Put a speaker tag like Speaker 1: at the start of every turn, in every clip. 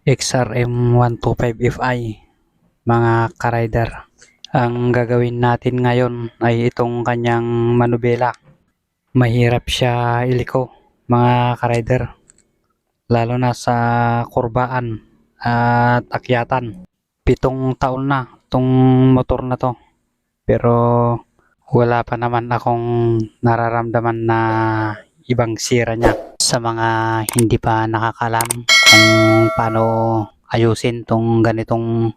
Speaker 1: XRM125FI mga ka-rider. Ang gagawin natin ngayon ay itong kanyang manubela. Mahirap siya iliko mga ka-rider, lalo na sa kurbaan at akyatan. 7 taon na itong motor na to, pero wala pa naman akong nararamdaman na ibang sira niya. Sa mga hindi pa nakakalam kung paano ayusin tong ganitong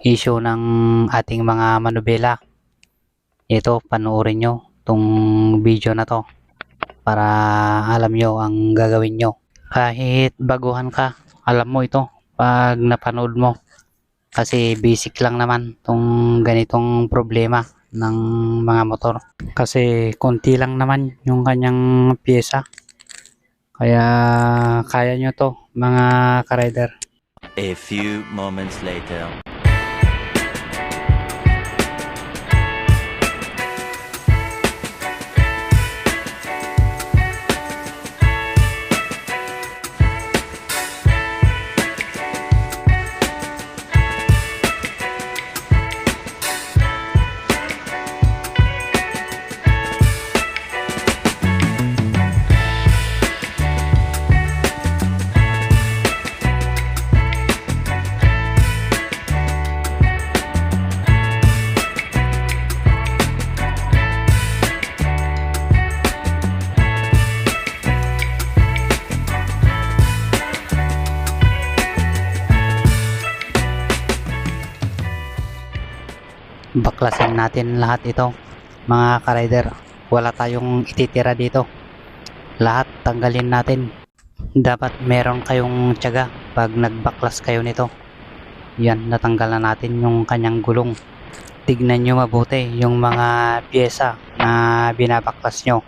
Speaker 1: issue ng ating mga manubela, ito, panoorin nyo tong video na to para alam nyo ang gagawin nyo. Kahit baguhan ka, alam mo ito pag napanood mo, kasi basic lang naman tong ganitong problema ng mga motor, kasi konti lang naman yung kanyang pyesa, kaya kaya nyo to mga ka-rider.
Speaker 2: A few moments later.
Speaker 1: Baklasin natin lahat ito mga ka-rider, wala tayong ititira dito, lahat tanggalin natin. Dapat meron kayong tiyaga pag nagbaklas kayo nito. Yan, natanggal na natin yung kanyang gulong. Tignan nyo mabuti yung mga pyesa na binabaklas nyo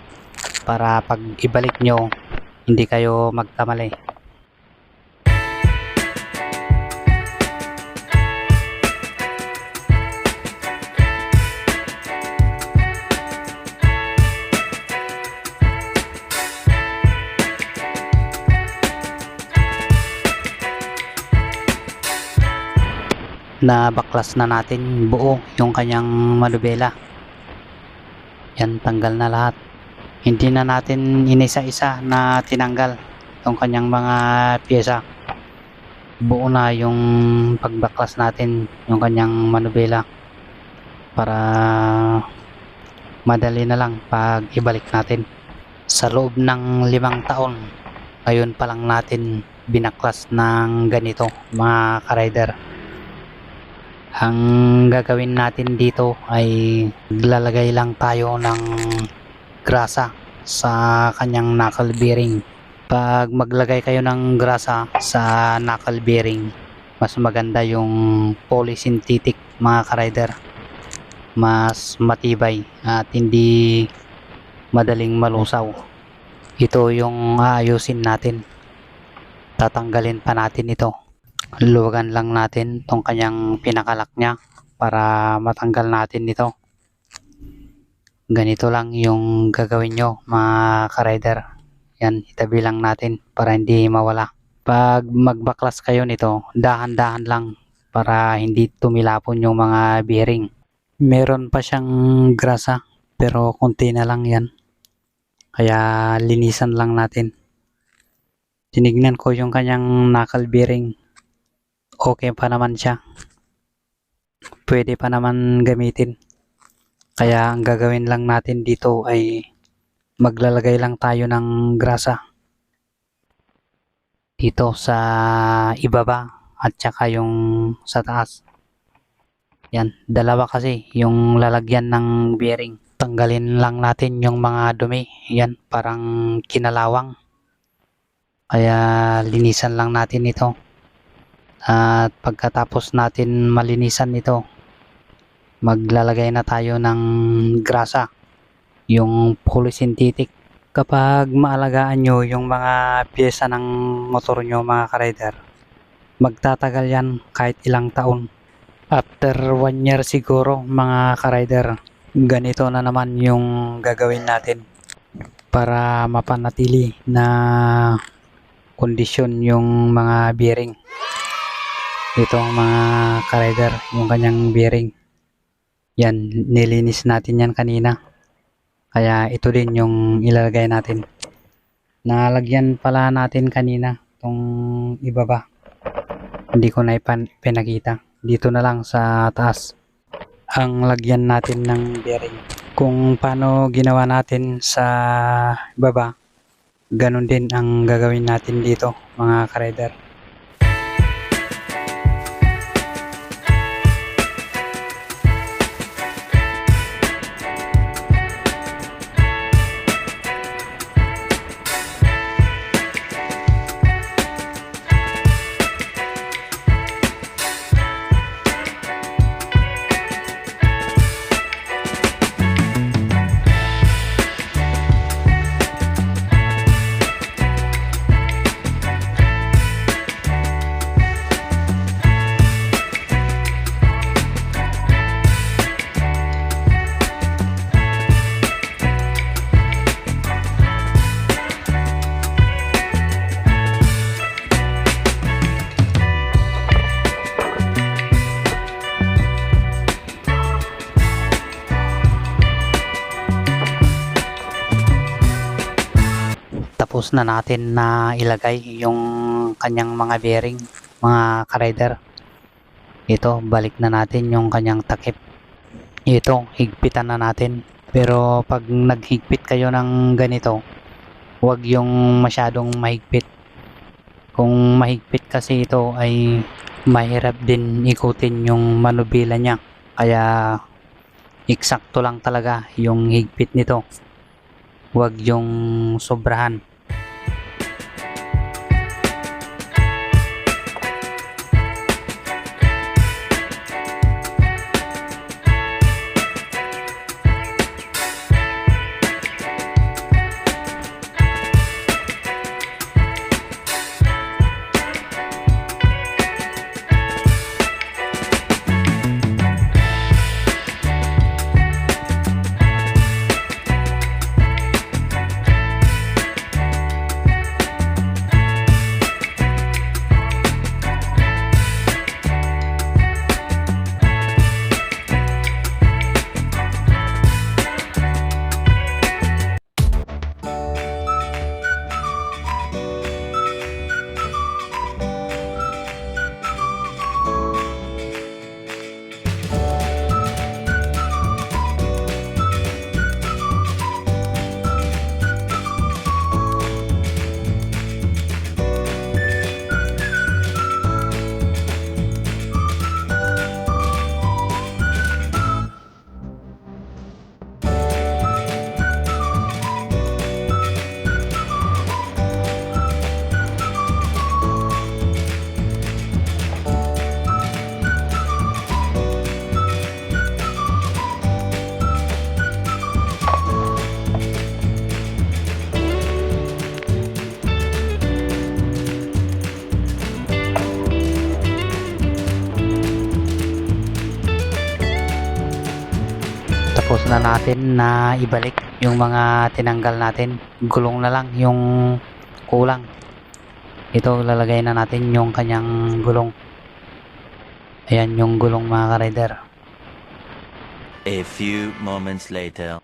Speaker 1: para pag ibalik nyo hindi kayo magkamali. Nabaklas na natin buo yung kanyang manubela. Yan, tanggal na lahat. Hindi na natin inisa-isa na tinanggal yung kanyang mga pyesa. Buo na yung pagbaklas natin yung kanyang manubela para madali na lang pag ibalik natin. Sa loob ng 5 taon, ngayon pa lang natin binaklas ng ganito mga ka-rider. Ang gagawin natin dito ay lalagay lang tayo ng grasa sa kanyang knuckle bearing. Pag maglagay kayo ng grasa sa knuckle bearing, mas maganda yung polysynthetic mga ka-rider. Mas matibay at hindi madaling malusaw. Ito yung aayusin natin. Tatanggalin pa natin ito. Luwagan lang natin tong kanyang pinakalak niya para matanggal natin ito. Ganito lang yung gagawin nyo mga ka-rider. Yan, itabi lang natin para hindi mawala. Pag magbaklas kayo nito, dahan-dahan lang para hindi tumilapon yung mga bearing. Meron pa siyang grasa pero konti na lang yan, kaya linisan lang natin. Tinignan ko yung kanyang knuckle bearing, okay pa naman siya, pwede pa naman gamitin. Kaya ang gagawin lang natin dito ay maglalagay lang tayo ng grasa dito sa ibaba at saka yung sa taas. Yan, dalawa kasi yung lalagyan ng bearing. Tanggalin lang natin yung mga dumi. Yan, parang kinalawang, kaya linisan lang natin ito. At pagkatapos natin malinisan ito, maglalagay na tayo ng grasa, yung polysynthetic. Kapag maalagaan nyo yung mga pyesa ng motor nyo mga ka-rider, magtatagal yan kahit ilang taon. After 1 year siguro mga ka-rider, ganito na naman yung gagawin natin para mapanatili na kondisyon yung mga bearing. Ito ang mga ka-rider, yung kanyang bearing. Yan, nilinis natin yan kanina. Kaya ito din yung ilalagay natin. Nalagyan pala natin kanina itong ibaba. Hindi ko na pinakita. Dito na lang sa taas ang lagyan natin ng bearing. Kung paano ginawa natin sa baba, ganun din ang gagawin natin dito mga ka-rider. Tapos na natin na ilagay yung kanyang mga bearing, mga ka-rider. Ito, balik na natin yung kanyang takip. Ito, higpitan na natin. Pero pag naghigpit kayo ng ganito, huwag yung masyadong mahigpit. Kung mahigpit kasi ito ay mahirap din ikutin yung manubila niya. Kaya eksakto lang talaga yung higpit nito. Huwag yung sobrahan. Tapos na natin na ibalik yung mga tinanggal natin. Gulong na lang yung kulang. Ito, lalagay na natin yung kanyang gulong. Ayan yung gulong mga ka-rider.
Speaker 2: A few moments later.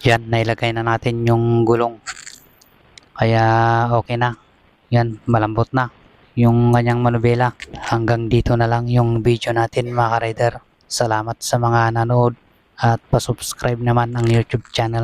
Speaker 1: Yan, nailagay na natin yung gulong. Kaya okay na. Yan, malambot na yung kanyang manubela. Hanggang dito na lang yung video natin mga ka-rider. Salamat sa mga nanood at pa-subscribe naman ang YouTube channel